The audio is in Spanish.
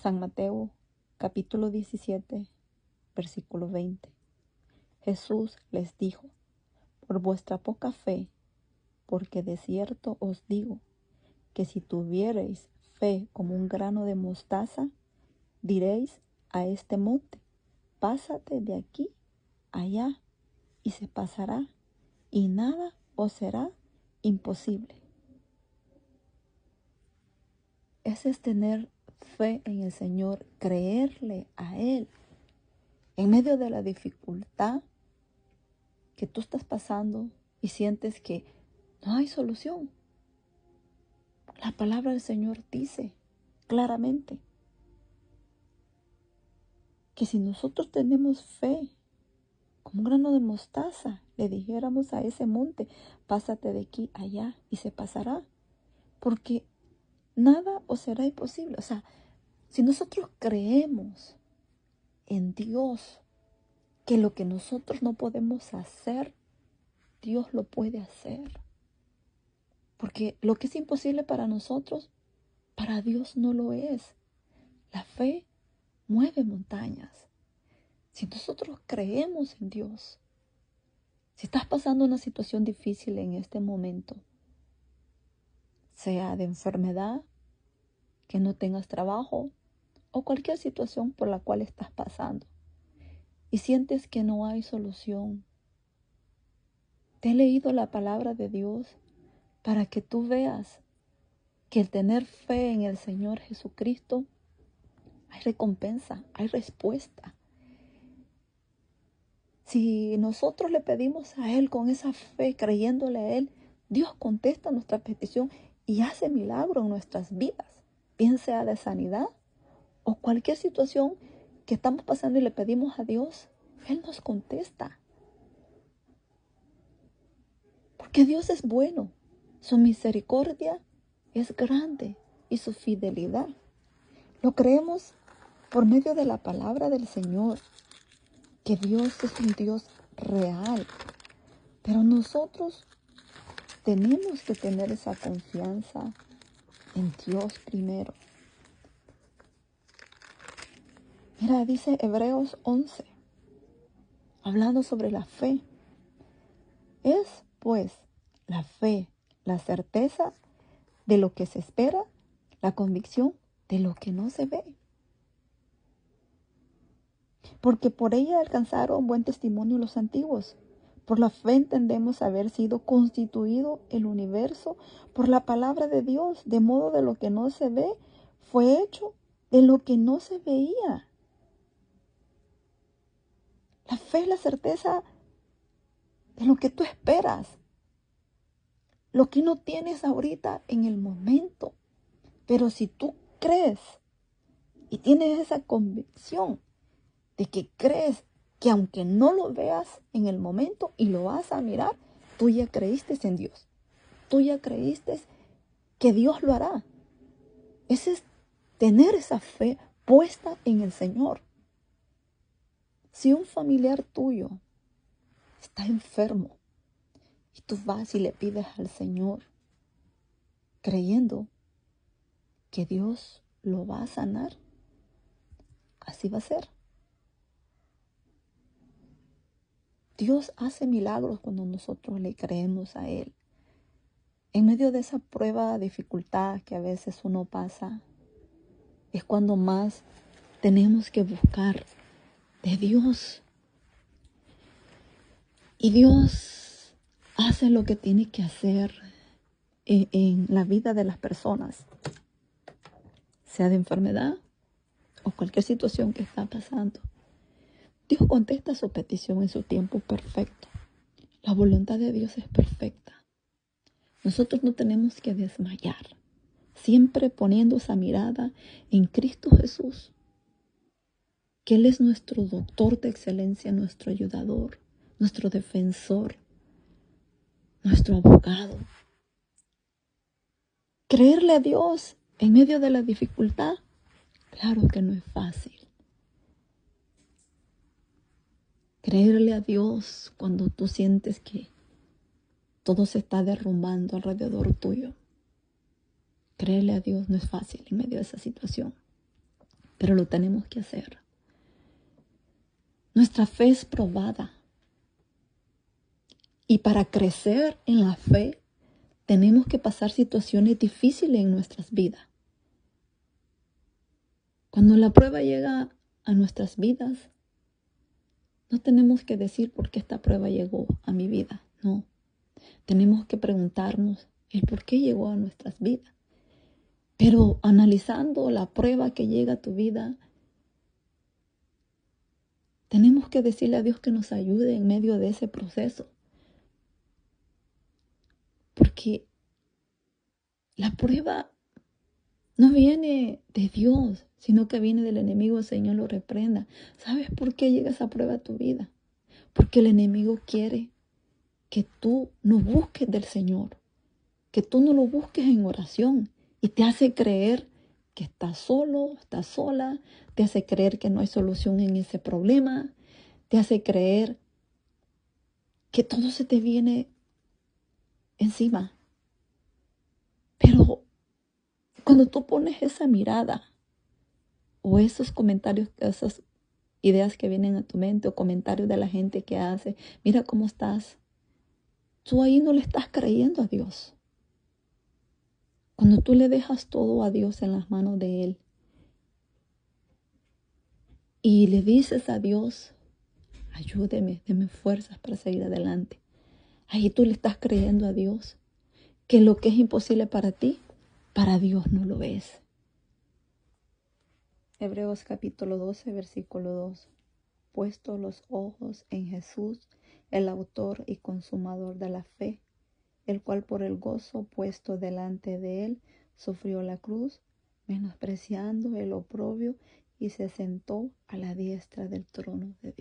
San Mateo, capítulo 17, versículo 20. Jesús les dijo: por vuestra poca fe, porque de cierto os digo, que si tuviereis fe como un grano de mostaza, diréis a este monte: pásate de aquí allá, y se pasará, y nada os será imposible. Ese es tener fe en el Señor, creerle a Él. En medio de la dificultad que tú estás pasando y sientes que no hay solución, la palabra del Señor dice claramente que si nosotros tenemos fe, como un grano de mostaza, le dijéramos a ese monte: pásate de aquí allá, y se pasará, porque nada os será imposible. O sea, si nosotros creemos en Dios, que lo que nosotros no podemos hacer, Dios lo puede hacer. Porque lo que es imposible para nosotros, para Dios no lo es. La fe mueve montañas. Si nosotros creemos en Dios, si estás pasando una situación difícil en este momento, sea de enfermedad, que no tengas trabajo, o cualquier situación por la cual estás pasando, y sientes que no hay solución, te he leído la palabra de Dios para que tú veas que el tener fe en el Señor Jesucristo, hay recompensa, hay respuesta. Si nosotros le pedimos a Él con esa fe, creyéndole a Él, Dios contesta nuestra petición y hace milagro en nuestras vidas, bien sea de sanidad o cualquier situación que estamos pasando y le pedimos a Dios, Él nos contesta. Porque Dios es bueno, su misericordia es grande y su fidelidad. Lo creemos por medio de la palabra del Señor, que Dios es un Dios real. Pero nosotros tenemos que tener esa confianza en Dios primero. Mira, dice Hebreos 11, hablando sobre la fe. Es, pues, la fe, la certeza de lo que se espera, la convicción de lo que no se ve. Porque por ella alcanzaron buen testimonio los antiguos. Por la fe entendemos haber sido constituido el universo por la palabra de Dios, de modo de lo que no se ve fue hecho de lo que no se veía. La fe es la certeza de lo que tú esperas, lo que no tienes ahorita en el momento. Pero si tú crees y tienes esa convicción de que crees que aunque no lo veas en el momento y lo vas a mirar, tú ya creíste en Dios. Tú ya creíste que Dios lo hará. Ese es tener esa fe puesta en el Señor. Si un familiar tuyo está enfermo y tú vas y le pides al Señor creyendo que Dios lo va a sanar, así va a ser. Dios hace milagros cuando nosotros le creemos a Él. En medio de esa prueba, dificultad que a veces uno pasa, es cuando más tenemos que buscar de Dios. Y Dios hace lo que tiene que hacer en la vida de las personas, sea de enfermedad o cualquier situación que está pasando. Dios contesta su petición en su tiempo perfecto. La voluntad de Dios es perfecta. Nosotros no tenemos que desmayar, siempre poniendo esa mirada en Cristo Jesús, que Él es nuestro doctor de excelencia, nuestro ayudador, nuestro defensor, nuestro abogado. Creerle a Dios en medio de la dificultad, claro que no es fácil. Creerle a Dios cuando tú sientes que todo se está derrumbando alrededor tuyo. Creerle a Dios no es fácil en medio de esa situación. pero lo tenemos que hacer. Nuestra fe es probada. Y para crecer en la fe, tenemos que pasar situaciones difíciles en nuestras vidas. Cuando la prueba llega a nuestras vidas, no tenemos que decir por qué esta prueba llegó a mi vida. No. Tenemos que preguntarnos el por qué llegó a nuestras vidas. Pero analizando la prueba que llega a tu vida, tenemos que decirle a Dios que nos ayude en medio de ese proceso. Porque la prueba no viene de Dios, sino que viene del enemigo. El Señor lo reprenda. ¿Sabes por qué llega esa prueba a tu vida? Porque el enemigo quiere que tú no busques del Señor, que tú no lo busques en oración, y te hace creer que estás solo, estás sola, te hace creer que no hay solución en ese problema, te hace creer que todo se te viene encima. Pero cuando tú pones esa mirada o esos comentarios, esas ideas que vienen a tu mente o comentarios de la gente que hace, mira cómo estás, tú ahí no le estás creyendo a Dios. Cuando tú le dejas todo a Dios en las manos de Él y le dices a Dios, ayúdeme, deme fuerzas para seguir adelante. Ahí tú le estás creyendo a Dios que lo que es imposible para ti, para Dios no lo es. Hebreos capítulo 12, versículo 2. Puesto los ojos en Jesús, el autor y consumador de la fe, el cual por el gozo puesto delante de él sufrió la cruz, menospreciando el oprobio, y se sentó a la diestra del trono de